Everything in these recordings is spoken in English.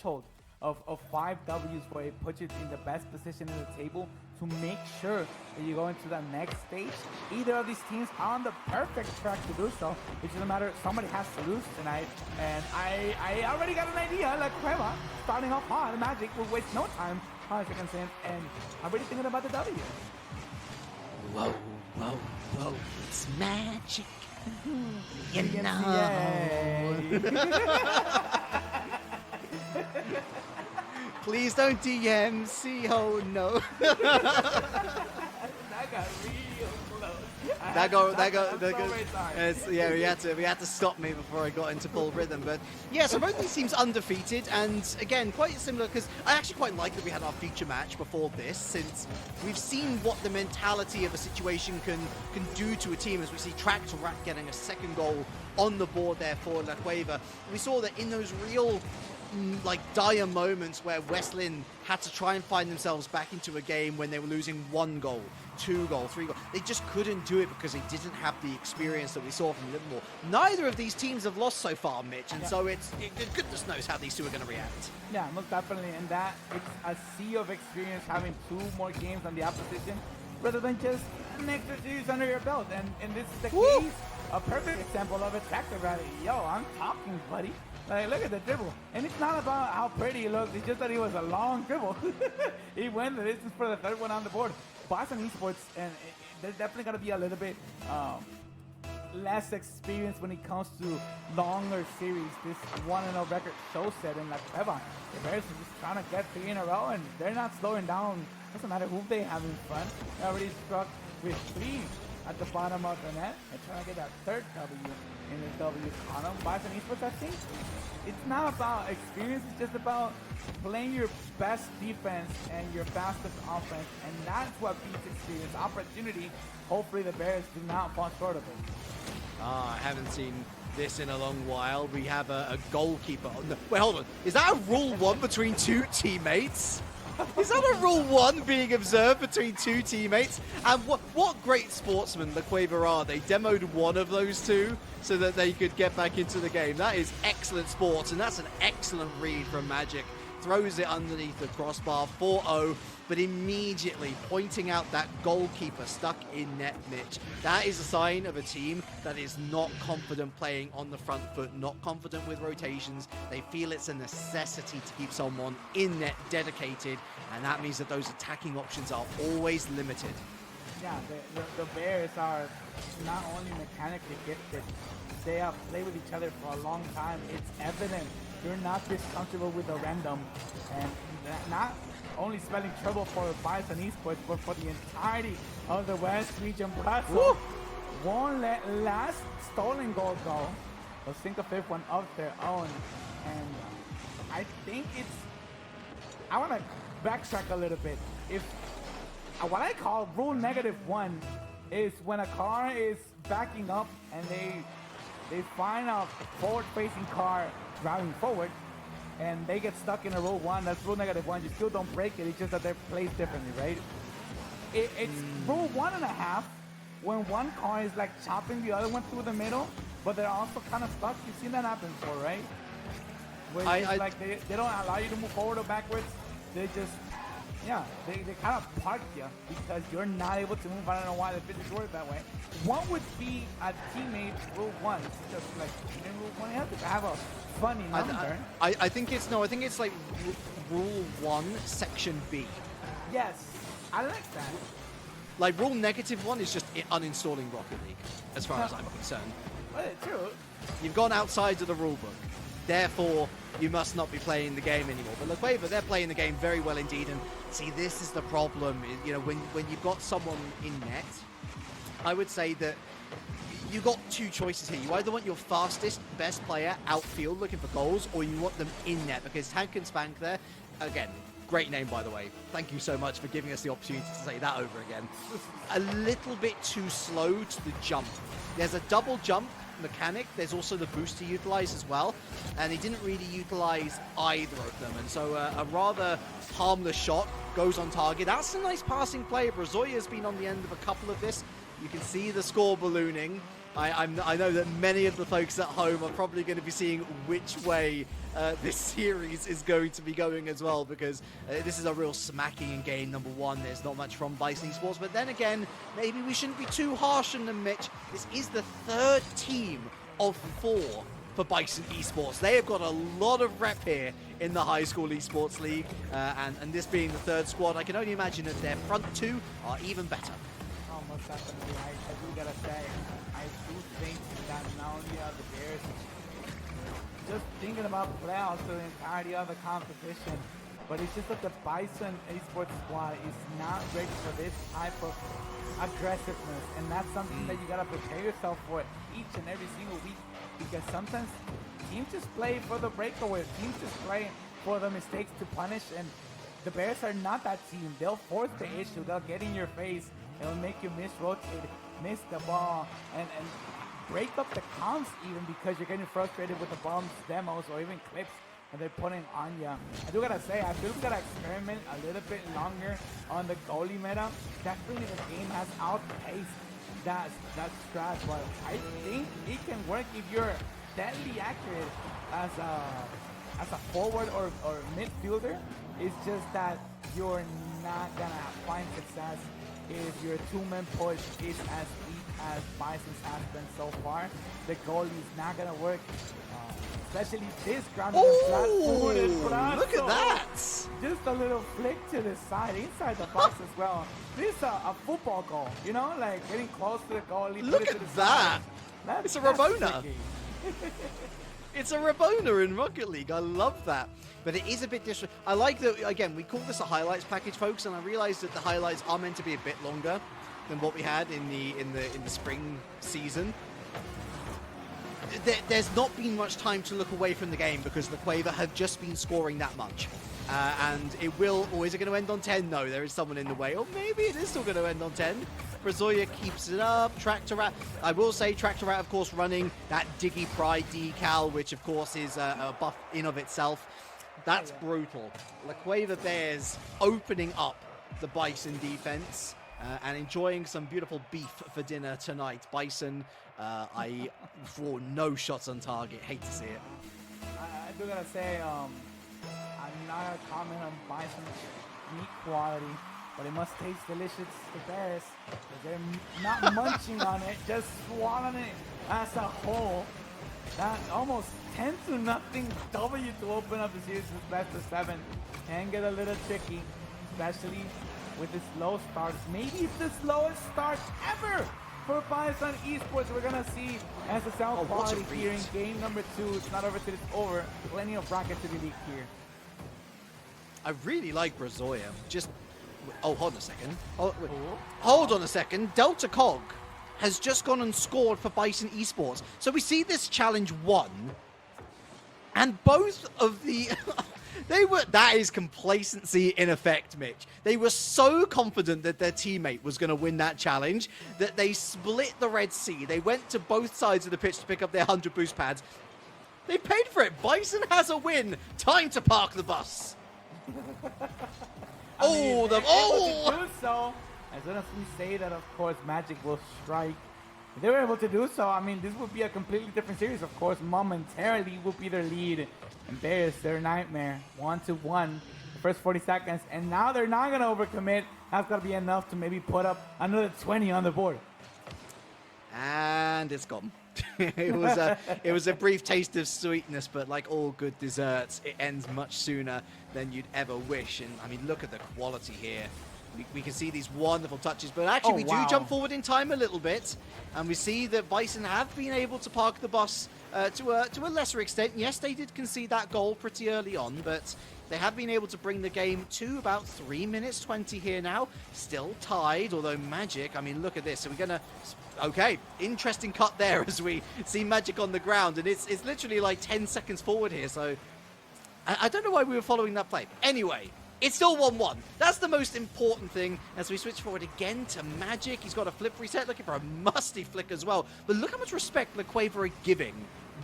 threshold of 5 W's where it puts you in the best position in the table to make sure that you go into the next stage. Either of these teams are on the perfect track to do so. It doesn't matter. Somebody has to lose tonight. And I already got an idea. Like Cueva starting off hard. Magic will waste no time. 5 seconds in. And I'm really thinking about the W. Whoa, whoa, whoa. It's magic. You know. Please don't DM. See, oh no. That got real close. Yeah, we had to stop me before I got into full rhythm. But yeah, so both these teams undefeated, and again quite similar because I actually quite like that we had our feature match before this, since we've seen what the mentality of a situation can do to a team. As we see Track to Rat getting a second goal on the board there for La Cueva. We saw that in those real like dire moments where Westlin had to try and find themselves back into a game when they were losing 1 goal, 2 goal, 3 goal. They just couldn't do it because they didn't have the experience that we saw from Liverpool. Neither of these teams have lost so far, Mitch, and so goodness knows how these two are going to react. Yeah, most definitely, and that it's a sea of experience having 2 more games on the opposition rather than just an extra series under your belt. And this is the case, a perfect example of it. Tractor Rally. Yo, I'm talking, buddy. Like, look at the dribble. And it's not about how pretty he looks. It's just that he was a long dribble. He went the distance for the 3rd one on the board. Bison eSports, and they're definitely going to be a little bit less experienced when it comes to longer series. This 1-0 record shows that in La Cueva. The Bears are just trying to get 3 in a row, and they're not slowing down. Doesn't matter who they have in front. They already struck with 3 at the bottom of the net. They're trying to get that 3rd W in the W column. Bison eSports, I think it's not about experience, it's just about playing your best defense and your fastest offense, and that's what beats experience. Opportunity, hopefully the Bears do not fall short of it. I haven't seen this in a long while. We have a goalkeeper. No, wait, hold on. Is that a rule 1 between 2 teammates? Is that a rule 1 being observed between 2 teammates? And what great sportsmen La Cueva are. They demoed one of those 2 so that they could get back into the game. That is excellent sports, and that's an excellent read from Magic. Throws it underneath the crossbar, 4-0, but immediately pointing out that goalkeeper stuck in net, Mitch. That is a sign of a team that is not confident playing on the front foot, not confident with rotations. They feel it's a necessity to keep someone in net dedicated, and that means that those attacking options are always limited. Yeah, the Bears are not only mechanically gifted, they have played with each other for a long time. It's evident you're not this comfortable with the random, and not only spelling trouble for Bison eSports, but for the entirety of the West region. Brazil won't let last stolen goal go. They'll sink a 5th one of their own, and I think I want to backtrack a little bit. If what I call rule -1 is when a car is backing up and they find a forward-facing car driving forward, and they get stuck in a rule 1. That's rule -1. You still don't break it. It's just that they're placed differently, right? It's rule 1.5 when one car is like chopping the other one through the middle, but they're also kind of stuck. You've seen that happen before, right? Where like they don't allow you to move forward or backwards. They just, they kind of park you because you're not able to move. I don't know why the physics work that way. What would be a teammate rule 1? It's just like rule 1. You have to have a funny number. I think it's like rule 1 section B. Yes, I like that. Like rule -1 is just uninstalling Rocket League, as far as I'm concerned. Well, it's true. You've gone outside of the rule book. Therefore, you must not be playing the game anymore. But La Cueva, they're playing the game very well indeed. And see, this is the problem. You know, when you've got someone in net, I would say that you've got 2 choices here. You either want your fastest, best player outfield looking for goals, or you want them in net, because Tank and Spank there, again, great name, by the way. Thank you so much for giving us the opportunity to say that over again. A little bit too slow to the jump. There's a double jump mechanic. There's also the boost to utilize as well, and he didn't really utilize either of them, and so a rather harmless shot goes on target. That's a nice passing play. Brazoya's been on the end of a couple of this. You can see the score ballooning. I know that many of the folks at home are probably going to be seeing which way this series is going to be going as well, because this is a real smacking in game number one. There's not much from Bison eSports, but then again, maybe we shouldn't be too harsh on them, Mitch. This is the third team of 4 for Bison eSports. They have got a lot of rep here in the high school eSports league, and this being the third squad, I can only imagine that their front 2 are even better. Oh, most definitely. I do gotta say, I do think that not only are the Bears just thinking about playoffs through the entirety of the competition, but it's just that the Bison eSports squad is not ready for this type of aggressiveness, and that's something that you gotta prepare yourself for each and every single week, because sometimes teams just play for the breakaways, teams just play for the mistakes to punish, and the Bears are not that team. They'll force the issue, they'll get in your face, they'll make you miss-rotate, miss the ball, and break up the comms even, because you're getting frustrated with the bombs, demos, or even clips that they're putting on you. I do gotta say, I feel we gotta experiment a little bit longer on the goalie meta. Definitely the game has outpaced that strat, but I think it can work if you're deadly accurate as a forward or midfielder. It's just that you're not gonna find success if your 2-man push is as weak as Bison's has been so far. The goalie is not gonna work, especially this ground. Oh, look at that! Just a little flick to the side, inside the box as well. This is a football goal, you know, like getting close to the goalie. Look at that! It's a Rabona. It's a Rabona in Rocket League. I love that. But it is a bit different. I like that, again, we call this a highlights package, folks, and I realize that the highlights are meant to be a bit longer than what we had in the spring season. There's not been much time to look away from the game because the Cueva have just been scoring that much. And it will, or is it going to end on 10? No, there is someone in the way. Or maybe it is still going to end on 10. Brazoya keeps it up. Tractor Rat, I will say Tractor Rat, of course, running that Diggy Pride decal, which, of course, is a buff in of itself. That's brutal. La Cueva Bears opening up the Bison defense and enjoying some beautiful beef for dinner tonight. Bison, I for no shots on target. Hate to see it. I do gotta say, I'm not gonna comment on Bison's meat quality, but it must taste delicious to Bears. They're not munching on it, just swallowing it as a whole. That almost 10-0 W to open up the series with best of 7 can get a little tricky, especially with the slow starts. Maybe it's the slowest start ever for Bison eSports. We're gonna see HSEL quality here in game number 2. It's not over till it's over. Plenty of brackets to be leaked here. I really like Brazoya. Just, oh, hold on a second. Oh, wait. Hold on a second. Delta Cog has just gone and scored for Bison eSports. So we see this challenge 1, and both of the that is complacency in effect, Mitch. They were so confident that their teammate was going to win that challenge that they split the Red Sea. They went to both sides of the pitch to pick up their 100 boost pads. They paid for it. Bison has a win. Time to park the bus. Do so. As soon as we say that, of course, Magic will strike. If they were able to do so, I mean, this would be a completely different series. Of course, momentarily will be their lead. And there's their nightmare. 1-1, the first 40 seconds. And now they're not going to overcommit. That's going to be enough to maybe put up another 20 on the board. And it's gone. it was a brief taste of sweetness, but like all good desserts, it ends much sooner than you'd ever wish. And I mean, look at the quality here. We can see these wonderful touches, but actually we do jump forward in time a little bit, and we see that Bison have been able to park the bus to a lesser extent. Yes, they did concede that goal pretty early on, but they have been able to bring the game to about 3 minutes 20 here now. Still tied, although Magic, I mean, look at this. So we're going to... Okay, interesting cut there as we see Magic on the ground, and it's literally like 10 seconds forward here, so I don't know why we were following that play. Anyway, it's still 1-1. That's the most important thing as we switch forward again to Magic. He's got a flip reset, looking for a musty flick as well. But look how much respect La Cueva are giving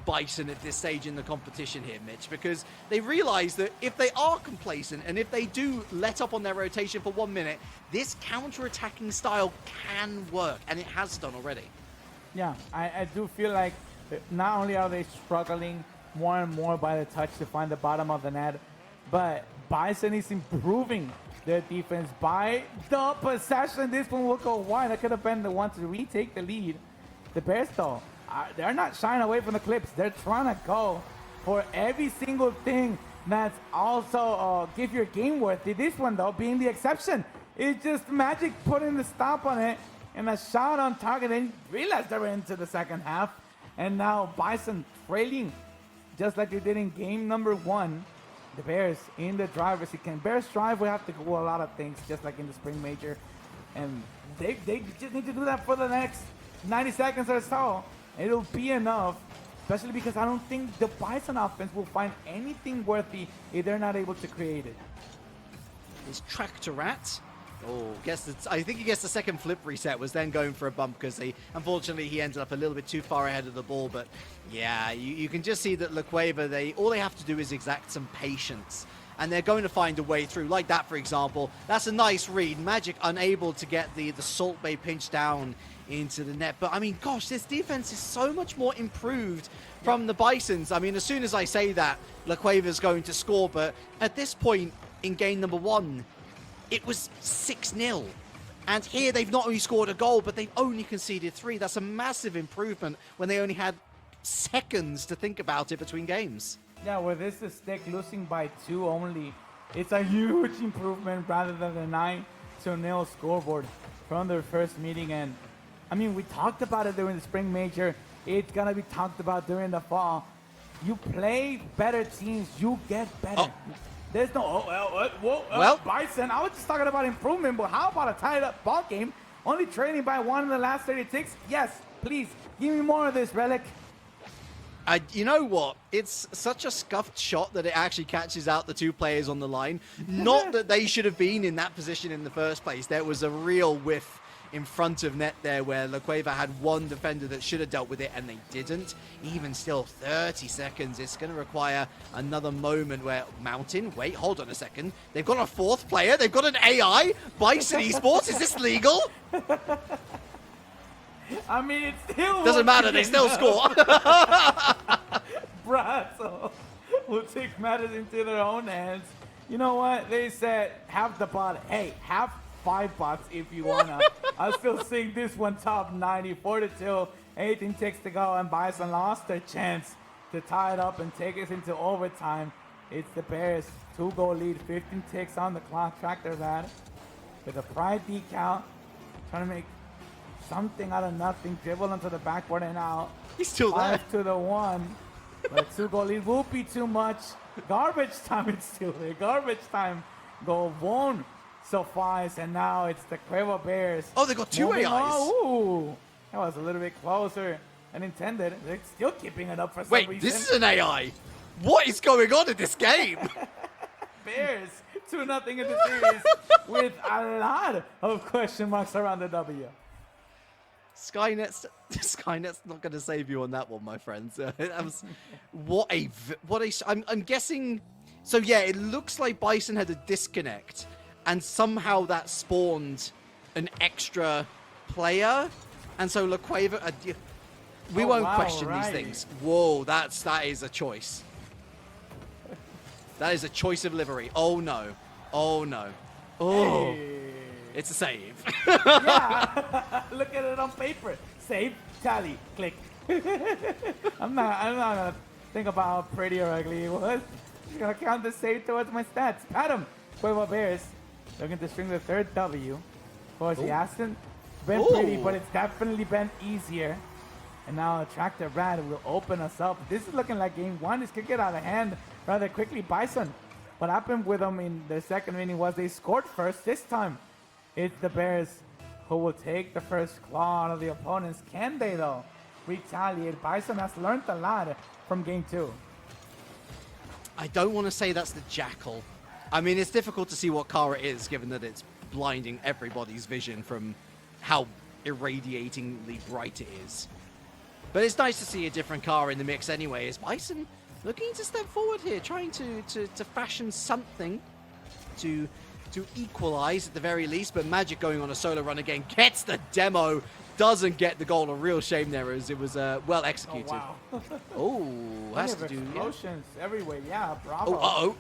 Bison at this stage in the competition here, Mitch, because they realize that if they are complacent and if they do let up on their rotation for 1 minute, this counter-attacking style can work, and it has done already. Yeah, I do feel like not only are they struggling more and more by the touch to find the bottom of the net. But Bison is improving their defense by the possession. This one will go wide. That could have been the one to retake the lead. The Bears, though, they're not shying away from the clips. They're trying to go for every single thing that's also give your game worthy. This one, though, being the exception. It's just Magic putting the stop on it and a shot on target. And realized they were into the second half. And now Bison trailing just like they did in game number 1. The Bears in the driver's seat. Can Bears drive? We have to go a lot of things, just like in the spring major. And they just need to do that for the next 90 seconds or so. It'll be enough, especially because I don't think the Bison offense will find anything worthy if they're not able to create it. Is Tractor Rat? Oh, I think he gets the second flip reset, was then going for a bump because unfortunately he ended up a little bit too far ahead of the ball. But yeah, you can just see that La Cueva, all they have to do is exact some patience. And they're going to find a way through. Like that, for example. That's a nice read. Magic unable to get the Salt Bay pinch down into the net. But I mean, gosh, this defense is so much more improved from the Bisons. I mean, as soon as I say that, La Cueva's going to score. But at this point in game number 1, it was 6-0. And here they've not only scored a goal, but they've only conceded 3. That's a massive improvement when they only had seconds to think about it between games. Yeah, where this is Stick losing by 2 only, it's a huge improvement rather than the 9-0 scoreboard from their first meeting. And I mean, we talked about it during the spring major. It's gonna be talked about during the fall. You play better teams, you get better. Oh. There's no, well, Bison, I was just talking about improvement, but how about a tied up ball game? Only trailing by 1 in the last 36? Yes, please, give me more of this, Relic. You know what? It's such a scuffed shot that it actually catches out the 2 players on the line. Not that they should have been in that position in the first place. There was a real whiff in front of net there where La Cueva had 1 defender that should have dealt with it and they didn't. Even still, 30 seconds. It's going to require another moment where Mountain, wait, hold on a second. They've got a 4th player. They've got an AI. Bison eSports, is this legal? I mean, it still doesn't matter, they still score. Brazil will take matters into their own hands. You know what? They said, have the bot. Hey, have 5 bots if you wanna. I'll still sing this one top 94-2. 18 ticks to go, and Bison lost their chance to tie it up and take us into overtime. It's the Bears 2-goal lead, 15 ticks on the clock. Tractor Rat with a pride decal, trying to make something out of nothing. Dribble onto the backboard and out. He's still there. 5-1. But 2-goal lead will be too much. Garbage time, it's still there. Garbage time goal won't suffice, and now it's the Cueva Bears. Oh, they got 2 AIs. Ooh, that was a little bit closer than intended. They're still keeping it up for some reason. Wait, this is an AI. What is going on in this game? Bears 2-0 in the series with a lot of question marks around the W. Skynet's not going to save you on that one, my friends. That was, I'm guessing. So yeah, it looks like Bison had a disconnect, and somehow that spawned an extra player, and so La Cueva. We won't question these things. Whoa, that is a choice. That is a choice of livery. Oh no. Oh no. Oh. Hey. It's a save. Yeah. Look at it on paper. Save, tally, click. I'm not gonna think about how pretty or ugly it was. I'm gonna count the save towards my stats. Pat him. Cueva Bears looking to string the 3rd W. Of course, he hasn't been pretty, but it's definitely been easier. And now Tractor Rat will open us up. This is looking like game 1. This could get out of hand rather quickly. Bison, what happened with them in the second inning was they scored first. This time, it's the Bears who will take the first claw out of the opponents. Can they, though, retaliate? Bison has learned a lot from game 2. I don't want to say that's the Jackal. I mean, it's difficult to see what car it is, given that it's blinding everybody's vision from how irradiatingly bright it is. But it's nice to see a different car in the mix anyway. Is Bison looking to step forward here, trying to fashion something to equalize at the very least, but Magic going on a solo run again gets the demo doesn't get the goal. A real shame there, as it was well executed. Oh, wow. Oh, has to do. Explosions everywhere. Yeah, Oh, bravo. uh-oh.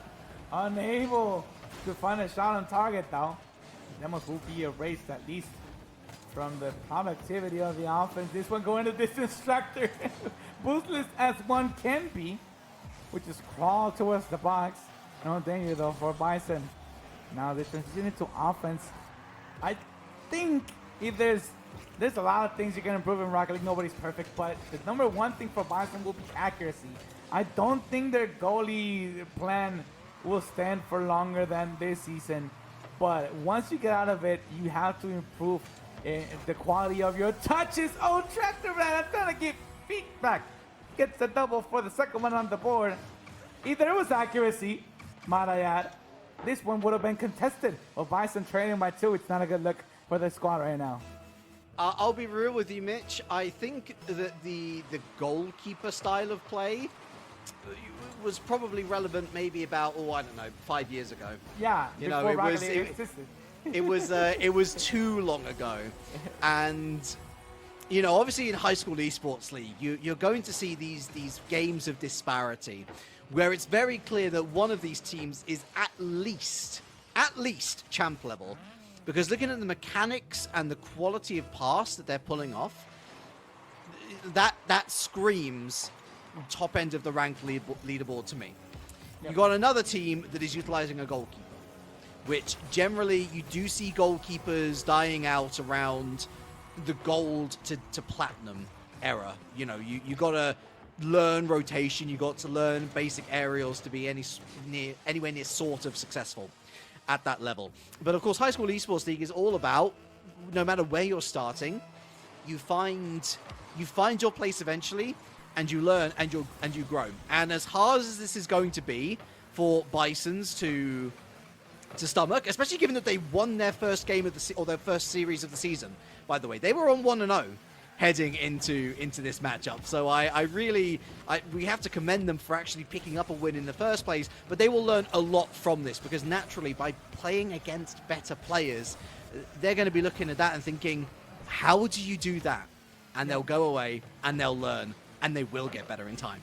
Unable to find a shot on target, though. Demos will be erased at least from the productivity of the offense. This one going to this instructor. Boostless as one can be, which is crawl towards the box. No danger, though, for Bison. Now they transition into offense. I think if there's a lot of things you can improve in Rocket League. Nobody's perfect, but the number one thing for Bison will be accuracy. I don't think their goalie plan will stand for longer than this season. But once you get out of it, you have to improve the quality of your touches. Oh, Tractor Man, I'm trying to get feedback. Gets the double for the second one on the board. Either it was accuracy, might I add. This one would have been contested. But Bison trailing by 2. It's not a good look for the squad right now. I'll be real with you, Mitch. I think that the goalkeeper style of play was probably relevant maybe about, I don't know, 5 years ago. Yeah, you know, it was too long ago. And you know, obviously in high school esports league, you're going to see these games of disparity where it's very clear that one of these teams is at least champ level. Because looking at the mechanics and the quality of pass that they're pulling off, that screams top end of the ranked leaderboard to me. Yep. You got another team that is utilizing a goalkeeper, which generally you do see goalkeepers dying out around the gold to platinum era. You know, you got to learn rotation, you got to learn basic aerials to be anywhere near sort of successful at that level. But of course, High School Esports League is all about, no matter where you're starting, you find your place eventually, and you learn and you grow. And as hard as this is going to be for Bisons to stomach, especially given that they won their first game of their first series of the season. By the way, they were on 1-0 heading into this matchup. So we have to commend them for actually picking up a win in the first place, but they will learn a lot from this, because naturally by playing against better players, they're going to be looking at that and thinking, how do you do that? And they'll go away and they'll learn, and they will get better in time.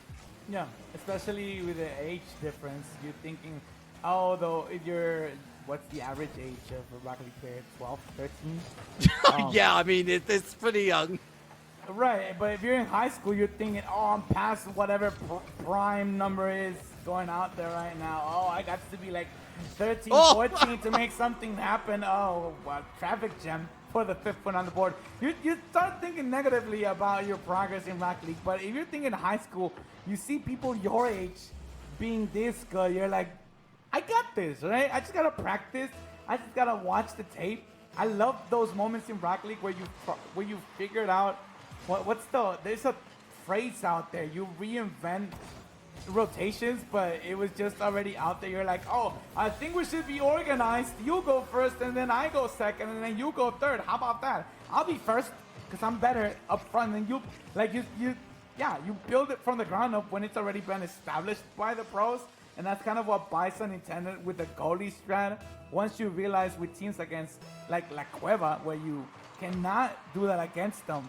Yeah, especially with the age difference. You're thinking, oh, though, if you're, what's the average age of a Rocket League player? 12, 13? Yeah, I mean, it's pretty young. Right, but if you're in high school, you're thinking, oh, I'm past whatever prime number is going out there right now. Oh, I got to be like 13, 14 to make something happen. Oh, well, traffic jam for the 5th one on the board. You start thinking negatively about your progress in Rocket League, but if you're thinking high school, you see people your age being this good, you're like, I got this, right? I just got to practice. I just got to watch the tape. I love those moments in Rocket League where you figured out there's a phrase out there, you reinvent rotations, but it was just already out there. You're like, oh, I think we should be organized. You go first, and then I go second, and then you go third. How about that? I'll be first because I'm better up front than you. Like you build it from the ground up when it's already been established by the pros, and that's kind of what Bison intended with the goalie strat. Once you realize with teams against like La Cueva, where you cannot do that against them,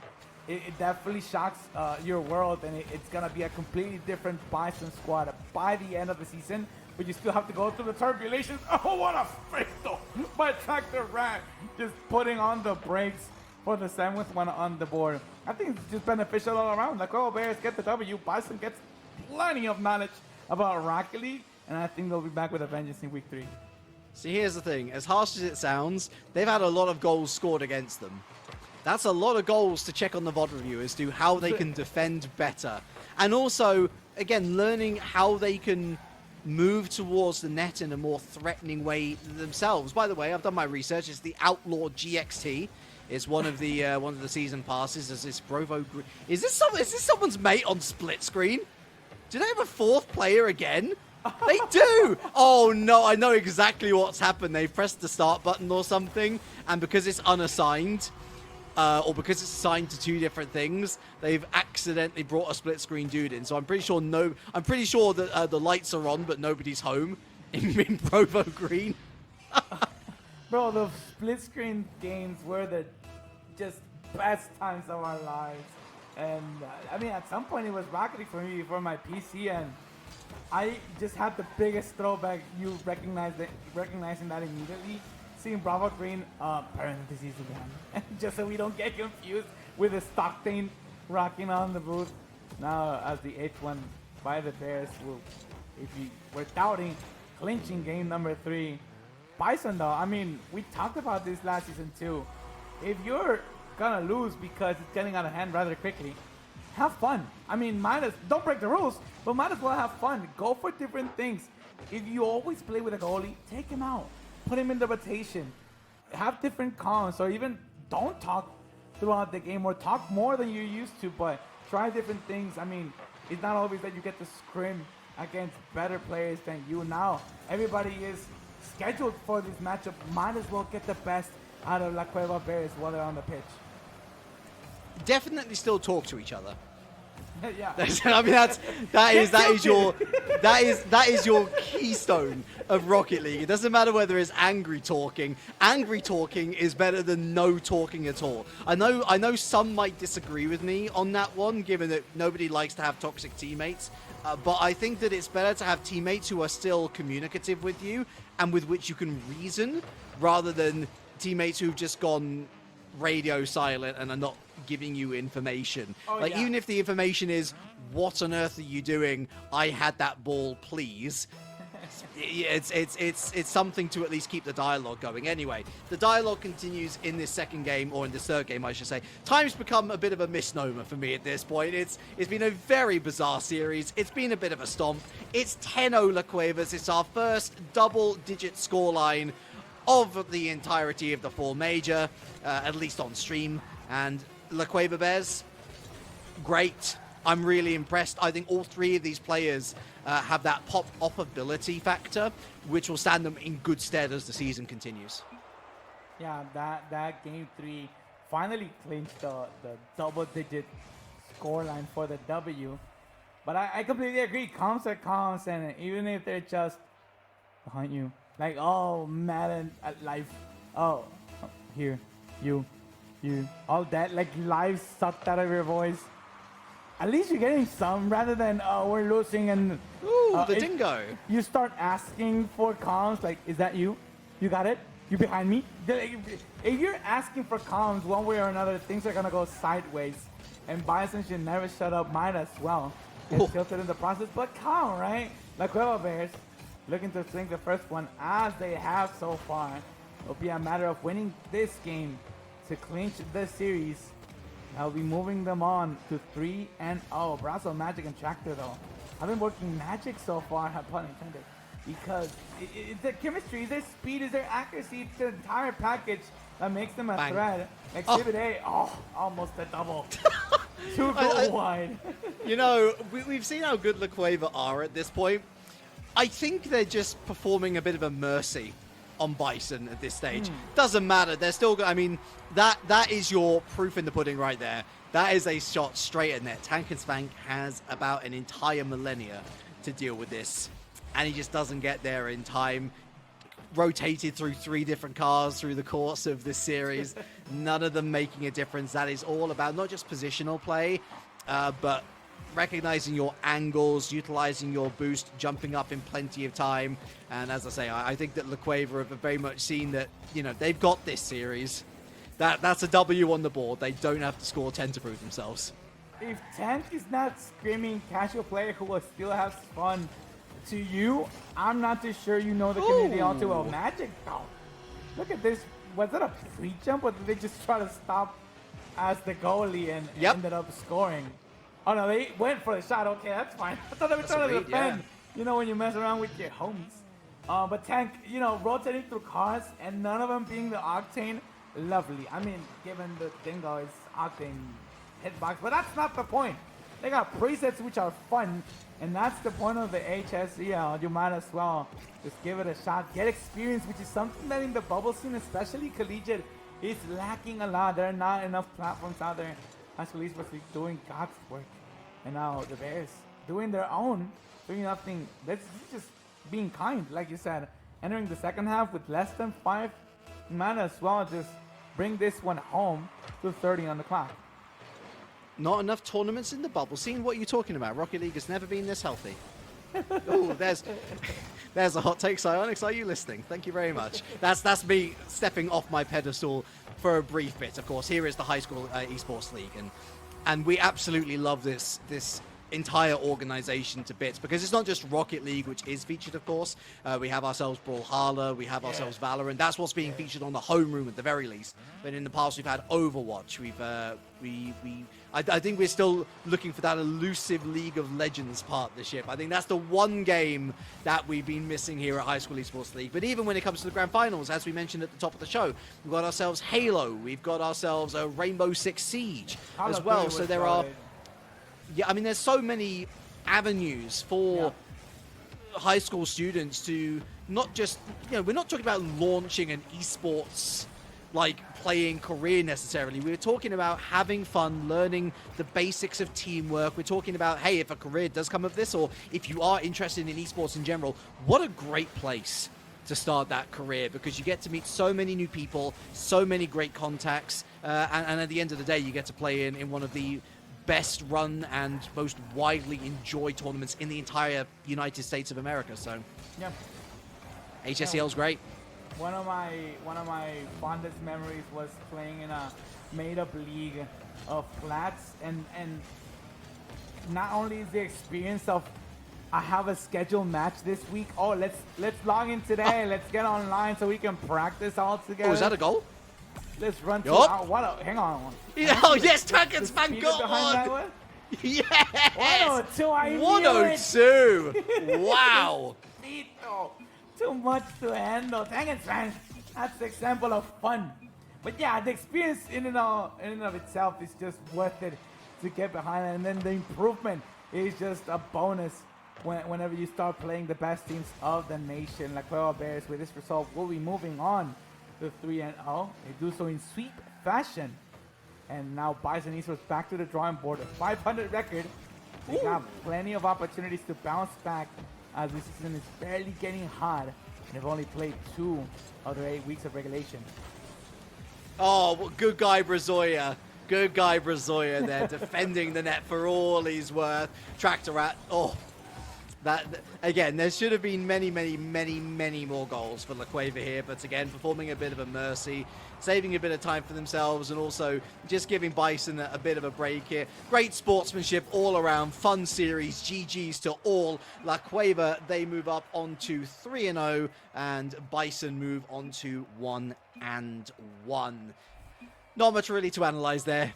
it definitely shocks your world, and it's going to be a completely different Bison squad by the end of the season. But you still have to go through the turbulations. Oh, what a face though by Tractor Rat, just putting on the brakes for the 7th one on the board. I think it's just beneficial all around. Like, oh, Bears get the W. Bison gets plenty of knowledge about Rocket League, and I think they'll be back with a vengeance in week 3. See, here's the thing. As harsh as it sounds, they've had a lot of goals scored against them. That's a lot of goals to check on the VOD review as to how they can defend better. And also, again, learning how they can move towards the net in a more threatening way themselves. By the way, I've done my research. It's the Outlaw GXT. It's one of the season passes. Is this Brovo? Is this someone's mate on split screen? Do they have a 4th player again? They do! Oh no, I know exactly what's happened. They've pressed the start button or something, and because it's unassigned, or because it's assigned to 2 different things, they've accidentally brought a split screen dude in. So I'm pretty sure that the lights are on, but nobody's home in Provo Green. Bro, the split screen games were just best times of our lives. And I mean, at some point it was rocketing for me for my PC, and I just had the biggest throwback. You recognizing that immediately. Seeing Bravo Green, parentheses again, just so we don't get confused with the Stockton rocking on the booth. Now, as the H1 by the Bears, if you were doubting, clinching game number 3. Bison, though, I mean, we talked about this last season too. If you're gonna lose because it's getting out of hand rather quickly, have fun. I mean, don't break the rules, but might as well have fun. Go for different things. If you always play with a goalie, take him out. Put him in the rotation. Have different comms, or even don't talk throughout the game, or talk more than you're used to, but try different things. I mean, it's not always that you get to scrim against better players than you. Now, everybody is scheduled for this matchup. Might as well get the best out of La Cueva Bears while they're on the pitch. Definitely still talk to each other. Yeah. I mean, that is your keystone of Rocket League. It doesn't matter whether it's angry talking. Angry talking is better than no talking at all. I know some might disagree with me on that one, given that nobody likes to have toxic teammates. But I think that it's better to have teammates who are still communicative with you and with which you can reason, rather than teammates who've just gone radio silent and are not giving you information. Even if the information is, what on earth are you doing? I had that ball, please. It's something to at least keep the dialogue going. Anyway, the dialogue continues in this second game, or in this third game, I should say. Time's become a bit of a misnomer for me at this point. It's been a very bizarre series. It's been a bit of a stomp. It's 10-0 La Cuevas. It's our first double-digit scoreline of the entirety of the 4 major, at least on stream. And La Cueva Bears, great. I'm really impressed. I think all 3 of these players have that pop-off ability factor, which will stand them in good stead as the season continues. Yeah, that game 3 finally clinched the double-digit scoreline for the W. But I completely agree. Comms are comms, and even if they're just behind you, like, oh, Madden at life, oh, here, you, all that, like, live sucked out of your voice. At least you're getting some, rather than, oh, we're losing, and the dingo. You start asking for comms, like, is that you? You got it? You behind me? If you're asking for comms one way or another, things are gonna go sideways. And Bison should never shut up, might as well get tilted in the process. But calm, right? La Cueva Bears looking to sink the first one, as they have so far. It'll be a matter of winning this game to clinch the series. I'll be moving them on to 3-0. Brasso, Magic, and Tractor, though. I've been working Magic so far, pun intended, because it's their chemistry, it's their speed, it's their accuracy, it's the entire package that makes them a threat. Exhibit A, almost a double. 2 goal wide. You know, we've seen how good La Cueva are at this point. I think they're just performing a bit of a mercy on Bison at this stage. Doesn't matter. They're still good. I mean, that is your proof in the pudding right there. That is a shot straight at net. Tank and Spank has about an entire millennia to deal with this, and he just doesn't get there in time. Rotated through 3 different cars through the course of this series, none of them making a difference. That is all about not just positional play, but recognizing your angles, utilizing your boost, jumping up in plenty of time. And as I say, I think that La Cueva have very much seen that, you know, they've got this series. That's a W on the board. They don't have to score 10 to prove themselves. If Tank is not screaming casual player who will still have fun to you, I'm not too sure you know the community all too well. Magic, though. Look at this. Was that a free jump, or did they just try to stop as the goalie and ended up scoring? Oh, no, they went for the shot. Okay, that's fine. I thought they were trying to defend. You know, when you mess around with your homies. But Tank, you know, rotating through cars and none of them being the Octane, lovely. I mean, given the Dingo is Octane hitbox, but that's not the point. They got presets which are fun, and that's the point of the HSEL. You might as well just give it a shot, get experience, which is something that in the bubble scene, especially collegiate, is lacking a lot. There are not enough platforms out there. High school esports league doing God's work, and now the Bears doing their own, doing nothing. This is just being kind, like you said. Entering the second half with less than 5, might as well just bring this one home to 30 on the clock. Not enough tournaments in the bubble. Seeing what you're talking about. Rocket League has never been this healthy. Oh, there's a hot take, Psyonix. Are you listening? Thank you very much. That's me stepping off my pedestal for a brief bit. Of course, here is the high school esports league, and we absolutely love this entire organization to bits, because it's not just Rocket League, which is featured, of course. We have ourselves Brawlhalla, we have ourselves Valorant. That's what's being featured on the homeroom at the very least. But in the past, we've had Overwatch. I think we're still looking for that elusive League of Legends partnership. I think that's the one game that we've been missing here at High School Esports League. But even when it comes to the grand finals, as we mentioned at the top of the show, we've got ourselves Halo, we've got ourselves a Rainbow Six Siege as well. So there are. Yeah, I mean, there's so many avenues for high school students to not just, we're not talking about launching an esports, like, playing career necessarily. We're talking about having fun, learning the basics of teamwork. We're talking about, hey, if a career does come of this, or if you are interested in esports in general, what a great place to start that career, because you get to meet so many new people, so many great contacts, and at the end of the day, you get to play in one of the best run and most widely enjoyed tournaments in the entire United States of America. So yeah, HSEL is great. One of my fondest memories was playing in a made-up league of flats, and not only is the experience of I have a scheduled match this week. Oh, let's log in today. Let's get online so we can practice all together. Oh, is that a goal? Let's run to hang on. Oh, yes, Tackens man got one. Yes. 102. 102. Wow. Too much to handle. Dang it, man. That's the example of fun. But yeah, the experience in and of itself is just worth it to get behind, and then the improvement is just a bonus whenever you start playing the best teams of the nation. Like Cueva Bears, with this result, will be moving on to 3-0. They do so in sweep fashion. And now Bison eSports back to the drawing board. A 500 record. They have plenty of opportunities to bounce back, as this season is barely getting hot. And they've only played 2 of their 8 weeks of regulation. Oh, well, good guy Brazoya. Good guy Brazoya there, defending the net for all he's worth. Tractor Rat. Oh, that again, there should have been many more goals for La Cueva here, but again, performing a bit of a mercy, saving a bit of time for themselves, and also just giving Bison a bit of a break here. Great sportsmanship all around, fun series, GG's to all. La Cueva, they move up onto 3-0, and Bison move on to 1-1. Not much really to analyze there.